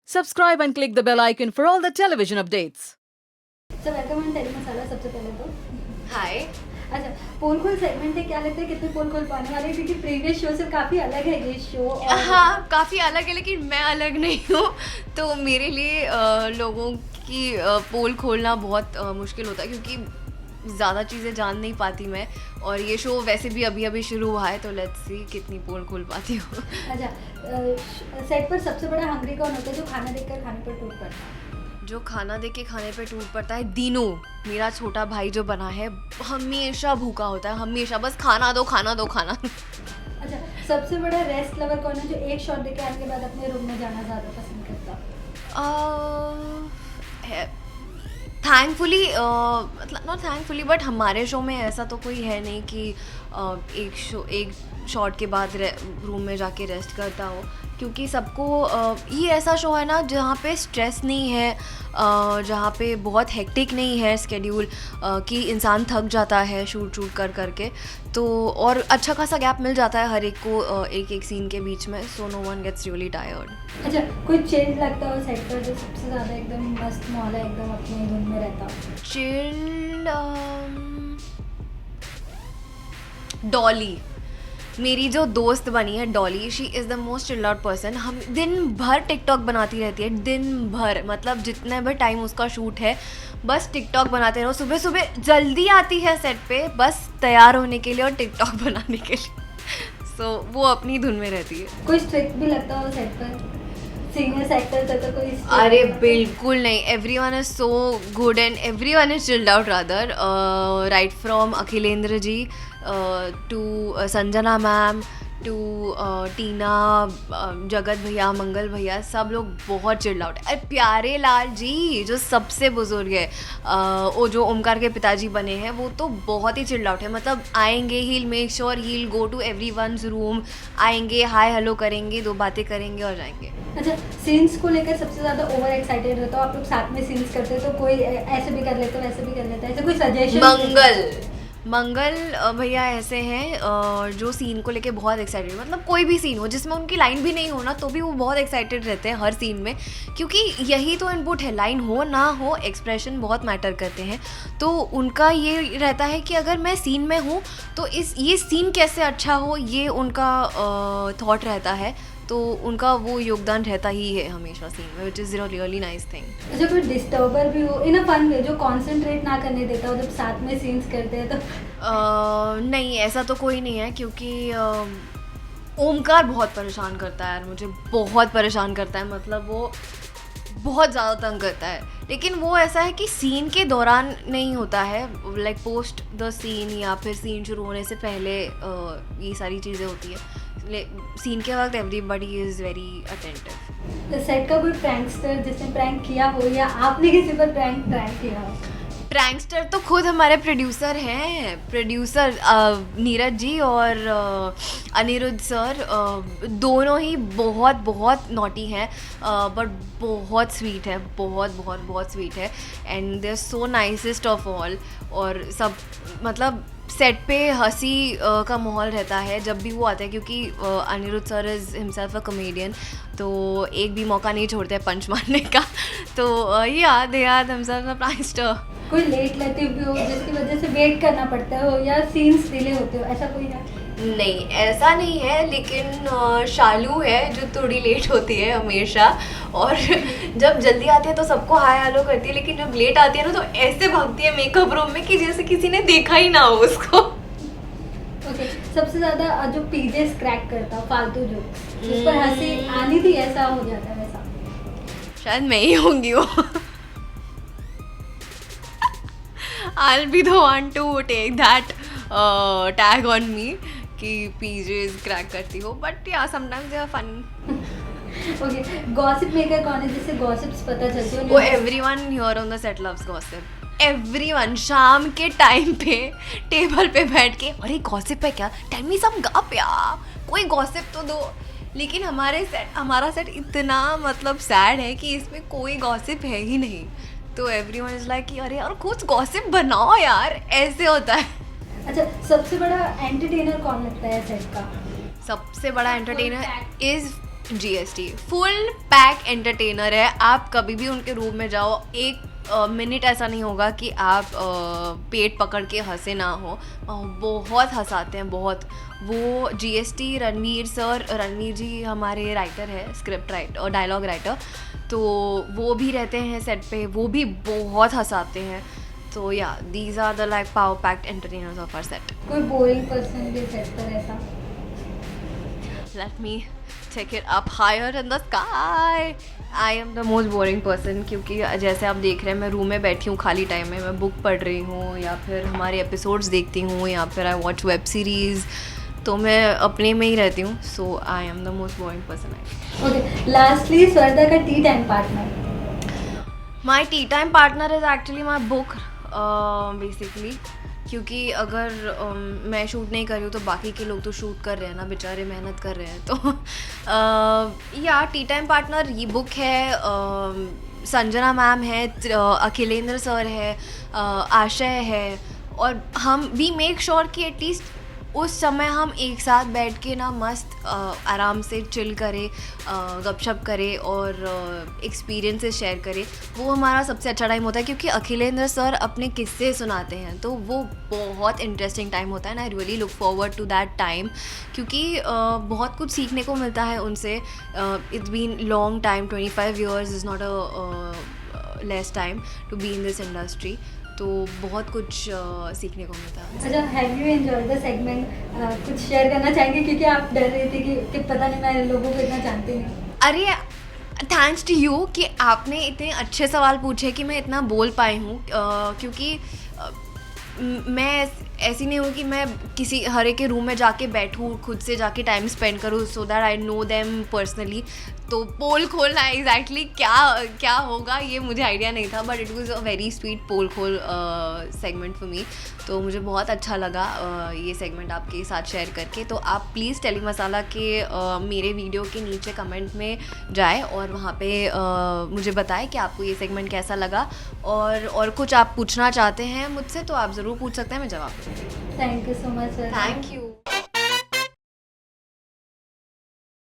Subscribe and click the bell icon for all the television updates. Sir welcome on telly Masala. सबसे पहले तो हाय। अच्छा, पोल खोल सेगमेंट है, क्या लगता है कितने पोल खोल पाने वाले हैं? क्योंकि प्रीवियस शो से काफ़ी अलग है ये शो। हाँ, काफ़ी अलग है, लेकिन मैं अलग नहीं हूँ, तो मेरे लिए लोगों की पोल खोलना बहुत मुश्किल होता है, क्योंकि ज़्यादा चीज़ें जान नहीं पाती मैं, और ये शो वैसे भी अभी अभी शुरू हुआ है, तो लेट्स सी कितनी पोल खोल पाती हूँ। अच्छा, सेट पर सबसे बड़ा हंग्री कौन होता है जो खाना देखकर खाने पर टूट पड़ता है? जो खाना देख के खाने पे टूट पड़ता है, दीनू, मेरा छोटा भाई जो बना है, हमेशा भूखा होता है, हमेशा बस खाना दो खाना दो खाना। अच्छा, सबसे बड़ा रेस्ट लवर कौन है जो एक शॉट देके आने के बाद अपने रूम में जाना ज़्यादा पसंद करता है? थैंकफुली, मतलब नॉट थैंकफुली, बट हमारे शो में ऐसा तो कोई है नहीं कि एक शॉट के बाद रूम में जाके रेस्ट करता हो, क्योंकि सबको ये ऐसा शो है ना जहाँ पे स्ट्रेस नहीं है, जहाँ पे बहुत हेक्टिक नहीं है स्केड्यूल, कि इंसान थक जाता है शूट कर करके, तो और अच्छा खासा गैप मिल जाता है हर एक को एक एक सीन के बीच में, so no one gets really tired. अच्छा, कोई चेंज लगता हो सेट पर जो सबसे ज़्यादा एकदम मस्त माहौल है, एकदम अपने धुन में रहता हो? चिल्ड, डॉली, मेरी जो दोस्त बनी है Dolly, she is the most chilled out person. हम दिन भर टिकटॉक बनाती रहती है, दिन भर, मतलब जितने भी टाइम उसका शूट है बस टिकटॉक बनाते रहो। सुबह सुबह जल्दी आती है सेट पे बस तैयार होने के लिए और टिकटॉक बनाने के लिए। सो वो अपनी धुन में रहती है। कोई स्ट्रिक्ट भी लगता हो सेट पर? सीनियर एक्टर तक कोई strict अरे लगता है? बिल्कुल नहीं, everyone is so good and everyone is chilled out rather, right from Akhilendra ji to Sanjana ma'am to Tina, Jagat भैया, मंगल भैया, सब लोग बहुत चिल्ड आउट है। अरे प्यारे लाल जी जो सबसे बुजुर्ग है, वो जो ओमकार के पिताजी बने हैं, वो तो बहुत ही चिल्ड आउट है। मतलब आएंगे, he will make sure he will go to everyone's room, आएंगे, हाय हेलो करेंगे, दो बातें करेंगे और जाएंगे। अच्छा, सीन्स को लेकर सबसे ज़्यादा ओवर एक्साइटेड रहता हो? आप लोग साथ में सीन्स करते हो तो कोई ऐसे भी कर लेते हो वैसे भी कर लेता है, ऐसे कोई सजेशन? मंगल भैया ऐसे हैं जो सीन को लेके बहुत एक्साइटेड, मतलब कोई भी सीन हो जिसमें उनकी लाइन भी नहीं हो ना, तो भी वो बहुत एक्साइटेड रहते हैं हर सीन में, क्योंकि यही तो इनपुट है, लाइन हो ना हो एक्सप्रेशन बहुत मैटर करते हैं। तो उनका ये रहता है कि अगर मैं सीन में हूँ तो ये सीन कैसे अच्छा हो, ये उनका थॉट रहता है, तो उनका वो योगदान रहता ही है हमेशा सीन में, which is really nice thing. अच्छा, कोई डिस्टर्बर भी हो इन अ फन वे जो कंसंट्रेट ना करने देता हो जब साथ में सीन्स करते हैं तो? नहीं, ऐसा तो कोई नहीं है, क्योंकि ओमकार बहुत परेशान करता है यार, मुझे बहुत परेशान करता है, मतलब वो बहुत ज़्यादा तंग करता है, लेकिन वो ऐसा है कि सीन के दौरान नहीं होता है, लाइक पोस्ट द सीन या फिर सीन शुरू होने से पहले ये सारी चीज़ें होती है। सीन के वक्त everybody is very attentive. Set का कोई प्रैंकस्टर जिसने प्रैंक किया हो या आपने किसी पर प्रैंक ट्राई किया हो? प्रैंकस्टर तो खुद हमारे प्रोड्यूसर हैं, प्रोड्यूसर नीरज जी और अनिरुद्ध सर, दोनों ही बहुत बहुत नॉटी हैं, बट बहुत स्वीट है, बहुत बहुत बहुत स्वीट है, and they are so nicest of all. और सब मतलब सेट पे हंसी का माहौल रहता है जब भी वो आता है, क्योंकि Anirudh sir is himself a comedian, तो एक भी मौका नहीं छोड़ते पंच मारने का, तो they are himself a prankster. कोई लेट लेटिव भी हो जिसकी वजह से वेट करना पड़ता हो या सीन्स डिले होते हो, ऐसा कोई है? नहीं, ऐसा नहीं है, लेकिन शालू है जो थोड़ी लेट होती है हमेशा, और जब जल्दी आती है तो सबको हाय हेलो करती है, लेकिन जब लेट आती है ना तो ऐसे भागती है मेकअप रूम में कि जैसे किसी ने देखा ही ना हो उसको। ओके, सबसे ज़्यादा जो पीजे क्रैक करता हो फालतू जो जिस पर हंसी आनी थी ऐसा हो जाता है वैसा? शायद मैं ही होंगी वो। I'll be the one to take that tag on me कि PJs क्रैक करती हो, but yeah sometimes they are funny. Okay, gossip maker कौन है जिससे गॉसिप्स पता चलती हो? वो everyone here on the set loves gossip. Everyone शाम के टाइम पे टेबल पे बैठ के, अरे गॉसिप है क्या, टेल मी सम गप यार, कोई गॉसिप तो दो। लेकिन हमारा सेट इतना मतलब सैड है कि इसमें कोई गॉसिप है ही नहीं, तो एवरीवन इज लाइक कि अरे यार कुछ गॉसिप बनाओ यार, ऐसे होता है। अच्छा, सबसे बड़ा एंटरटेनर कौन लगता है सेट का? सबसे बड़ा entertainer is GST full pack entertainer है। आप कभी भी उनके रूम में जाओ, एक मिनट ऐसा नहीं होगा कि आप पेट पकड़ के हंसे ना हो। बहुत हंसाते हैं, बहुत। वो GST रणवीर जी हमारे राइटर है, स्क्रिप्ट राइटर और डायलॉग राइटर, तो वो भी रहते हैं सेट पे, वो भी बहुत हंसाते हैं। तो yeah these are the like power packed entertainers of our set. कोई बोरिंग पर्सन भी सेट पर ऐसा? Let me take it up higher in the sky. I am the most boring person, क्योंकि जैसे आप देख रहे हैं मैं रूम में बैठी हूँ खाली टाइम में, मैं बुक पढ़ रही हूँ या फिर हमारे एपिसोड्स देखती हूँ या फिर आई वॉच वेब सीरीज़, तो मैं अपने में ही रहती हूँ। So I am the most boring person. Okay, lastly Swarda का tea time partner? My tea time partner is actually my book basically, क्योंकि अगर मैं शूट नहीं कर रही हूँ तो बाकी के लोग तो शूट कर रहे हैं ना, बेचारे मेहनत कर रहे हैं। तो या टी टाइम पार्टनर ये बुक है, संजना मैम है, अखिलेंद्र सर है, आशय है, और हम वी मेक श्योर कि एटलीस्ट उस समय हम एक साथ बैठ के ना मस्त आराम से चिल करें, गपशप करें और एक्सपीरियंसेस शेयर करें। वो हमारा सबसे अच्छा टाइम होता है, क्योंकि अखिलेंद्र सर अपने किस्से सुनाते हैं, तो वो बहुत इंटरेस्टिंग टाइम होता है। I really look forward to that time, क्योंकि बहुत कुछ सीखने को मिलता है उनसे। It's been long time, 25 years is not a less time to be in this industry, तो बहुत कुछ सीखने को मिलता है। अच्छा, have you enjoyed the segment? कुछ शेयर करना चाहेंगे, क्योंकि आप डर रही थी कि पता नहीं मैं लोगों को इतना जानती नहीं। अरे थैंक्स टू यू कि आपने इतने अच्छे सवाल पूछे कि मैं इतना बोल पाई हूँ, क्योंकि मैं ऐसी नहीं हूँ कि मैं किसी हर एक के रूम में जाके बैठूँ, खुद से जाके टाइम स्पेंड करूँ so that I know them personally. तो पोल खोलना एग्जैक्टली क्या होगा ये मुझे आइडिया नहीं था, but it was a very sweet पोल खोल सेगमेंट फॉर मी। तो मुझे बहुत अच्छा लगा ये सेगमेंट आपके साथ शेयर करके। तो आप प्लीज़ टेली मसाला के मेरे वीडियो के नीचे कमेंट में जाए और वहाँ पे मुझे बताएं कि आपको ये सेगमेंट कैसा लगा, और कुछ आप पूछना चाहते हैं मुझसे तो आप ज़रूर पूछ सकते हैं, मैं जवाब दूँगी। Thank you so much sir. Thank you.